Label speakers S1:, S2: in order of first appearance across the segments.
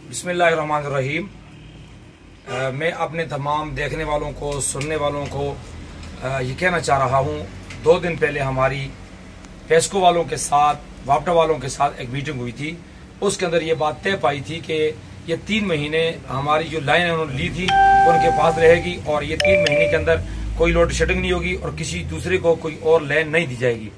S1: बिस्मिल्लाहिर्रहमानिर्रहीम। मैं अपने तमाम देखने वालों को, सुनने वालों को ये कहना चाह रहा हूँ, 2 दिन पहले हमारी पेस्को वालों के साथ, वापटा वालों के साथ एक मीटिंग हुई थी। उसके अंदर ये बात तय पाई थी कि ये 3 महीने हमारी जो लाइन उन्होंने ली थी उनके पास रहेगी और ये 3 महीने के अंदर कोई लोड शेडिंग नहीं होगी और किसी दूसरे को कोई और लाइन नहीं दी जाएगी।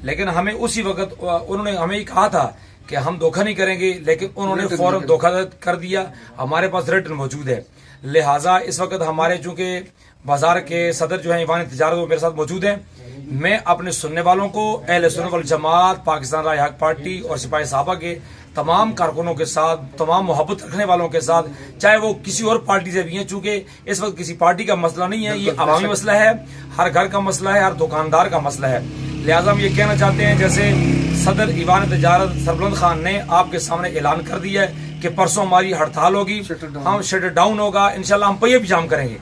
S1: लेकिन हमें उसी वक्त उन्होंने हमें कहा था कि हम धोखा नहीं करेंगे, लेकिन उन्होंने फौरन धोखा कर दिया। हमारे पास रिटर्न मौजूद है। लिहाजा इस वक्त हमारे चूंकि बाजार के सदर जो है ईवान तिजारत, वो मेरे साथ मौजूद हैं। मैं अपने सुनने वालों को, अहले सुन्नत वल जमात, पाकिस्तान राय हक पार्टी और सिपाही साहबा के तमाम कारकुनों के साथ, तमाम मोहब्बत रखने वालों के साथ, चाहे वो किसी और पार्टी से भी हैं, चूंकि इस वक्त किसी पार्टी का मसला नहीं है, ये अवामी मसला है, हर घर का मसला है, हर दुकानदार का मसला है। लिहाजा हम ये कहना चाहते हैं, जैसे सदर ईवान तिजारत सरबुलंद खान ने आपके सामने ऐलान कर दिया है कि परसों हमारी हड़ताल होगी, हम शटर डाउन होगा, इंशाल्लाह हम पहिया भी जाम करेंगे।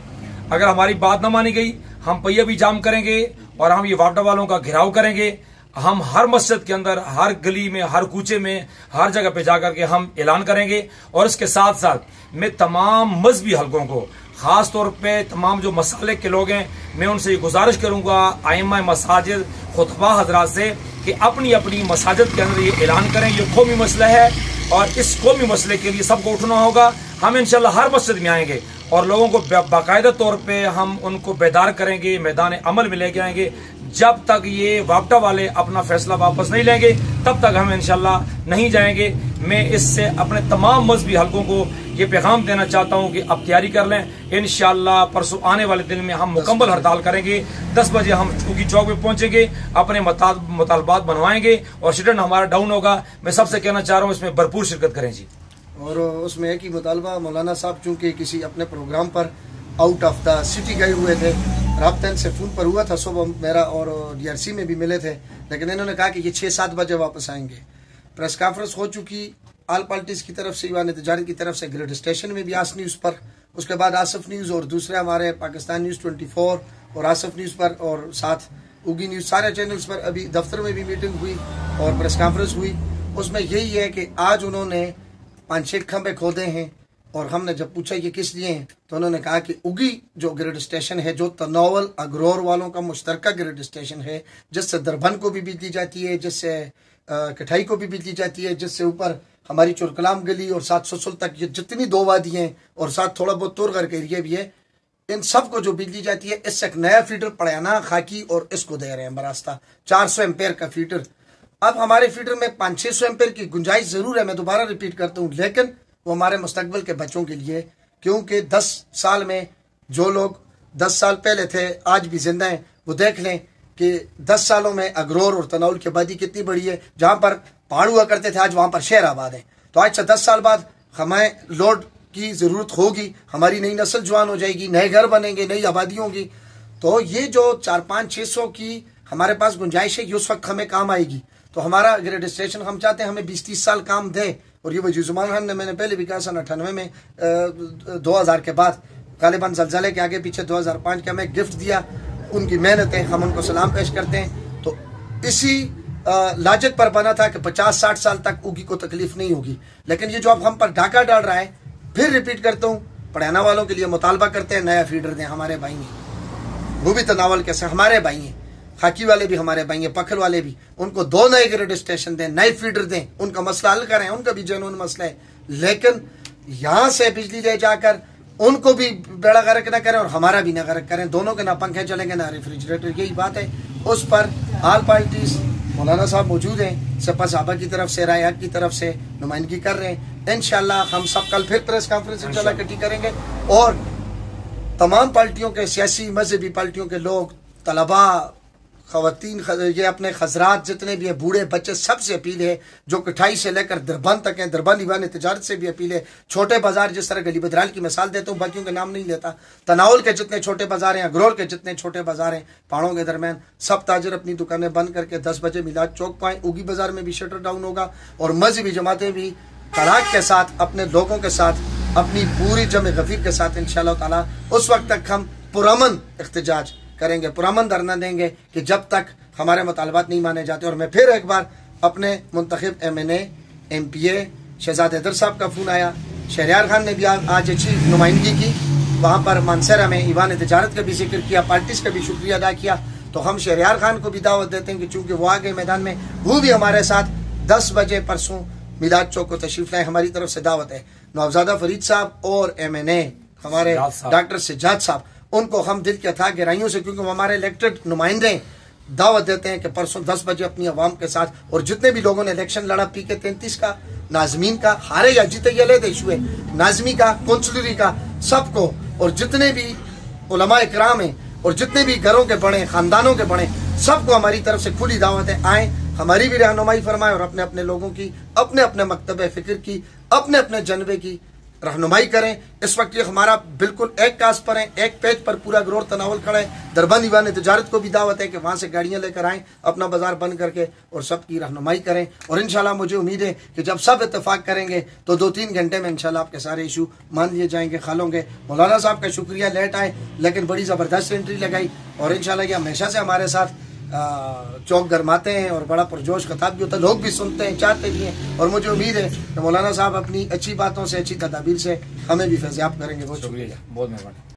S1: अगर हमारी बात न मानी गई, हम पहिया भी जाम करेंगे और हम ये वापटा वालों का घेराव करेंगे। हम हर मस्जिद के अंदर, हर गली में, हर कूचे में, हर जगह पे जाकर के हम ऐलान करेंगे। और इसके साथ साथ मैं तमाम मजहबी हलकों को, खास तौर पे तमाम जो मसाले के लोग हैं, मैं उनसे ये गुजारिश करूंगा, आइम्मा मसाजिद, खुतबा हजरात से, कि अपनी अपनी मसाजिद के अंदर ये ऐलान करें। ये कौमी मसला है और इस कौमी मसले के लिए सबको उठना होगा। हम इंशाल्लाह हर मस्जिद में आएंगे और लोगों को बाकायदा तौर पे हम उनको बेदार करेंगे, मैदान अमल में लेके आएंगे। जब तक ये वापटा वाले अपना फैसला वापस नहीं लेंगे, तब तक हम इंशाल्लाह नहीं जाएंगे। मैं इससे अपने तमाम मजहबी हलकों को ये पैगाम देना चाहता हूँ कि अब तैयारी कर लें। इंशाल्लाह परसों आने वाले दिन में हम मुकम्मल हड़ताल करेंगे। 10 बजे हम चौकी चौक में पहुंचेंगे, अपने मुतालबात बनवाएंगे और शेड्यूल हमारा डाउन होगा। मैं सबसे कहना चाह रहा हूँ, इसमें भरपूर शिरकत करें जी।
S2: और उसमें एक ही मुतालबा, मौलाना साहब चूंकि किसी अपने प्रोग्राम पर आउट ऑफ द सिटी गए हुए थे, राब्ता से फोन पर हुआ था, सुबह मेरा और DRC में भी मिले थे, लेकिन इन्होंने कहा कि ये 6-7 बजे वापस आएंगे। प्रेस कॉन्फ्रेंस हो चुकी आल पार्टीज की तरफ से, ईवान तिजारत की तरफ से, ग्रेड स्टेशन में भी आस न्यूज़ पर, उसके बाद आसिफ न्यूज़ और दूसरे हमारे पाकिस्तान न्यूज़ 24 और आसिफ न्यूज़ पर और साथ उगी न्यूज़, सारे चैनल्स पर अभी दफ्तर में भी मीटिंग हुई और प्रेस कॉन्फ्रेंस हुई। उसमें यही है कि आज उन्होंने 5-6 खंबे खोदे हैं और हमने जब पूछा ये किस लिए हैं, तो उन्होंने कहा कि उगी जो ग्रिड स्टेशन है, जो तनावल अग्रोर वालों का मुश्तरका ग्रिड स्टेशन है, जिससे दरबन को भी बिजली जाती है, जिससे कठाई को भी बिजली जाती है, जिससे ऊपर हमारी चुरकलाम गली और साथ सुसुल तक ये जितनी 2 वादी हैं और साथ थोड़ा बहुत तोरगर का एरिया भी है, इन सब को जो बिजली जाती है, इससे एक नया फीडर पड़ाना खाकी और इसको दे रहे हैं बरास्ता 400 एम्पेयर का फीडर। अब हमारे फीडर में 500-600 एम्पेयर की गुंजाइश जरूर है, मैं दोबारा रिपीट करता हूँ, लेकिन वो हमारे मुस्तकबिल के बच्चों के लिए, क्योंकि 10 साल में जो लोग 10 साल पहले थे आज भी जिंदा हैं, वो देख लें कि 10 सालों में अग्रोर और तनाउल की आबादी कितनी बड़ी है। जहां पर पहाड़ हुआ करते थे, आज वहां पर शहर आबाद है। तो आज से 10 साल बाद हमें लोड की जरूरत होगी, हमारी नई नस्ल जवान हो जाएगी, नए घर बनेंगे, नई आबादी होगी। तो ये जो 400-500-600 की हमारे पास गुंजाइश है, ये उस वक्त हमें काम आएगी। तो हमारा ग्रेड स्टेशन हम चाहते हैं हमें 20-30 साल काम दे। और ये वजीजुमान खान ने, मैंने पहले भी कहा, सन 98 में 2000 के बाद गालिबन जलजले के आगे पीछे 2005 का हमें गिफ्ट दिया। उनकी मेहनत है, हम उनको सलाम पेश करते हैं। तो इसी लाजत पर बना था कि 50-60 साल तक उगी को तकलीफ नहीं होगी। लेकिन ये जो अब हम पर डाका डाल रहा है, फिर रिपीट करता हूँ, पढ़ाना वालों के लिए मुतालबा करते हैं नया फीडर दें। हमारे भाई हैं, वो भी तनावल कैसे हमारे भाई हैं, खाकी वाले भी हमारे भाई हैं, पखल वाले भी, उनको 2 नए ग्रेड स्टेशन दें, नए फीडर दें, उनका मसला हल करें, उनका भी जनून मसला है। लेकिन यहां से बिजली ले जाकर उनको भी बेड़ा गर्क न करें और हमारा भी न गर्क करें। दोनों के ना पंखे चलेंगे ना रेफ्रिजरेटर, यही बात है। उस पर आल पार्टीज, मौलाना साहब मौजूद हैं, सपा साहबा की तरफ से, राय हक की तरफ से नुमाइंदगी कर रहे हैं। इंशाल्लाह हम सब कल फिर प्रेस कॉन्फ्रेंस इंशाल्लाह इकट्ठी करेंगे और तमाम पार्टियों के, सियासी मजहबी पार्टियों के लोग, तलबा, खवातीन, ये अपने खजरात जितने भी हैं, बूढ़े बच्चे, सबसे अपील है, जो कठाई से लेकर दरबन तक है, दरबन ईवान तिजारत से भी अपील है। छोटे बाजार, जिस तरह गली बदराल की मिसाल देता हूँ, बाकियों के नाम नहीं लेता, तनाउल के जितने छोटे बाजार हैं, अग्रोर के जितने छोटे बाजार हैं, पहाड़ों के दरमियान, सब ताजर अपनी दुकानें बंद करके 10 बजे मिलाद चौक पाएं। उगी बाजार में भी शटर डाउन होगा और मजहबी जमातें भी तड़ाक के साथ अपने लोगों के साथ, अपनी पूरी जमे गफीर के साथ इंशाअल्लाह ताला उस वक्त तक हम पुरअमन इख्तिजाज करेंगे, पुरअमन धरना देंगे कि जब तक हमारे मुतालबात नहीं माने जाते। और मैं फिर एक बार अपने मुंतखब MNA MPA शहजाद हैदर साहब का फोन आया शहरयार खान ने भी आज अच्छी नुमाइंदगी की। वहाँ पर मानसरा में ईवान तिजारत का भी जिक्र किया, पार्टीज का भी शुक्रिया अदा किया। तो हम शहरयार खान को भी दावत देते हैं कि चूंकि वो आ गए मैदान में, वो भी हमारे साथ 10 बजे परसों मिलाद चौक को तशरीफ लाए। हमारी तरफ से दावत है। नौज़ादा फरीद साहब और MNA हमारे डॉक्टर सज्जाद साहब, उनको हम दिल के अथाह गहराइयों से, क्योंकि वो हमारे इलेक्टेड नुमाइंदे, दावत देते हैं कि परसों 10 बजे अपनी आवाम के साथ, और जितने भी लोगों ने इलेक्शन लड़ा PK 33 का, नाजमीन का, हारे या जीते ये अलग इशू है, नाजमी का, कौंसलरी का, सबको, और जितने भी उलमा इकराम हैं और जितने भी घरों के बड़े, खानदानों के बड़े, सबको हमारी तरफ से खुली दावत है। आए, हमारी भी रहनुमाई फरमाएं और अपने अपने लोगों की, अपने अपने मकतब फिक्र की, अपने अपने जनबे की रहनुमाई करें। इस वक्त ये हमारा बिल्कुल एक काज पर है, एक पेज पर पूरा ग्रोर तनावल खड़ा है। दरबंद ईवान तिजारत को भी दावत है कि वहाँ से गाड़ियाँ लेकर आएँ, अपना बाजार बंद करके, और सबकी रहनुमाई करें। और इंशाल्लाह मुझे उम्मीद है कि जब सब इत्तेफाक करेंगे तो 2-3 घंटे में इंशाल्लाह आपके सारे इशू मान लिए जाएंगे, खा लोगे। मौलाना साहब का शुक्रिया, लेट आए लेकिन बड़ी ज़बरदस्त एंट्री लगाई, और इंशाल्लाह ये हमेशा से हमारे साथ चौक गरमाते हैं और बड़ा पुरजोश खिताब भी होता है, लोग भी सुनते हैं, चाहते भी हैं। और मुझे उम्मीद है कि मौलाना साहब अपनी अच्छी बातों से, अच्छी तदाबीर से हमें भी फैज़याब करेंगे। बहुत शुक्रिया,
S1: बहुत मेहरबानी।